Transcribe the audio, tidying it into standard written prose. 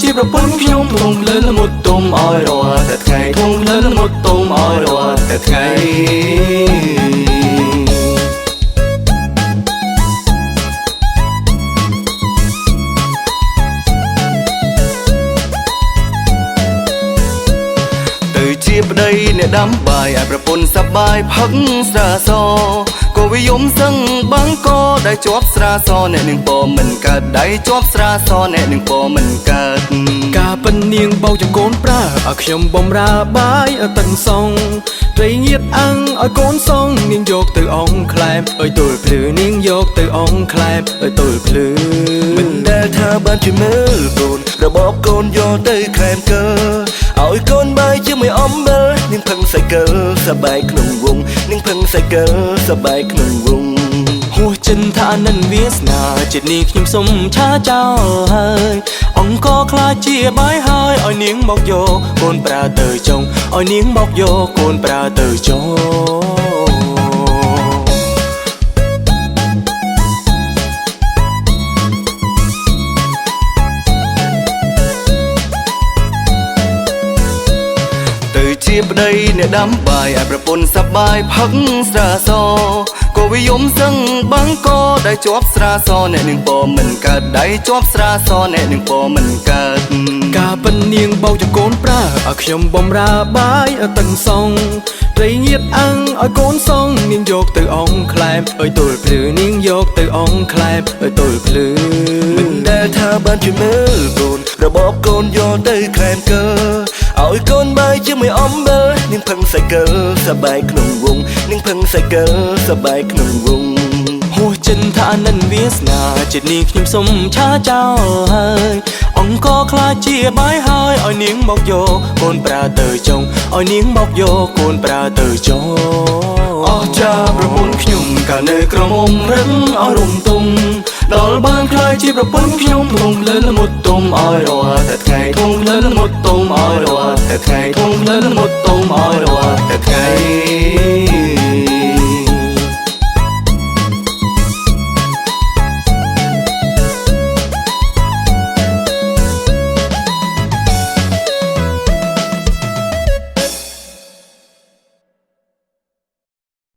ជាប្រពន្ធខ្ញុំធំភ្លើនមុតទុំឲ្យរាល់តែថ្ងៃធំភ្លើនមុតទុំឲ្យរាល់តែថ្ងៃជាប្តីអ្នកដាំបាយឲ្យប្រពន្ធសប្បាយផឹកស្រាសក៏វិយមសឹងបាំងក៏ដែលជាប់ស្រាសអ្នកនឹងពោមិនកើតដៃជាប់ស្រាសអ្នកនឹងពោមិនកើតការពិននាងបោកចង្កូនប្រើឲ្យខ្ញុំបំរើបាយឲ្យតឹងសងត្រីងៀតអាំងឲ្យកូនសងនាងយកទៅអងក្លែបឲ្យទល់ភ្លឺនាងយកទៅអងក្លែបឲ្យទល់ភ្លឺមិនដែលថាបានជួយមើលកូនរបបកូនយកទៅក្លែមកើឲ្យកូនបាយជាមួយអំបិលនាងផឹងសៃកលសបាយក្នុងវងនាងផឹងសៃកលសបាយក្នុងវងហួសចិនថានឹងវាសនាចិត្តនេះខ្ញុំសុំឆាចោលហើយអង្គខ្លាចជាបាយហើយឲ្យនាងមកយកកូនប្រើទៅចុងឲ្យនាងមកយកកូនប្រើទៅចុងជាប្តីអ្នកដាំបាយឲ្យប្រពន្ធសប្បាយផឹកស្រាសក៏វិយមសឹងបាំងក៏ដែលជាប់ស្រាសអ្នកនឹងពោមិនកើតដៃជាប់ស្រាសអ្នកនឹងពោមិនកើតការពិននាងបោកចង្កូនប្រើឲ្យខ្ញុំបំរើបាយឲ្យតឹងសងត្រីងៀតអាំងឲ្យកូនសងនាងយកទៅអងក្លែបឲ្យទល់ភ្លឺនាងយកទៅអងក្លែបឲ្យទល់ភ្លឺមិនដែលថាបានជួយមើលកូនរបបកូនយកទៅក្លែមកើឲ្យកូនបាយជាមួយអំបិលនាងផឹងសៃកលសបាយក្នុងវងនាងផឹងសៃកលសបាយក្នុងវងហួសចិនថានឹងវាសនាចិត្តនេះខ្ញុំសុំឆាចោលហើយអង្គខ្លាចជាបាយហើយឲ្យនាងមកយកកូនប្រើទៅចុងឲ្យនាងមកយកកូនប្រើទៅចុងអស់ចាប្រពន្ធខ្ញុំកាលនៅក្រមុំរឹងឲ្យរំទុំដល់បានខ្លាយជាប្រពន្ធខ្ញុំធំភ្លើនមុតទុំឲ្យរាល់តែថ្ងៃធំភ្លើនមុតទុំឲ្យរាល់តែថ្ងៃធំភ្លើនមុតទុំឲ្យរាល់តែថ្ងៃ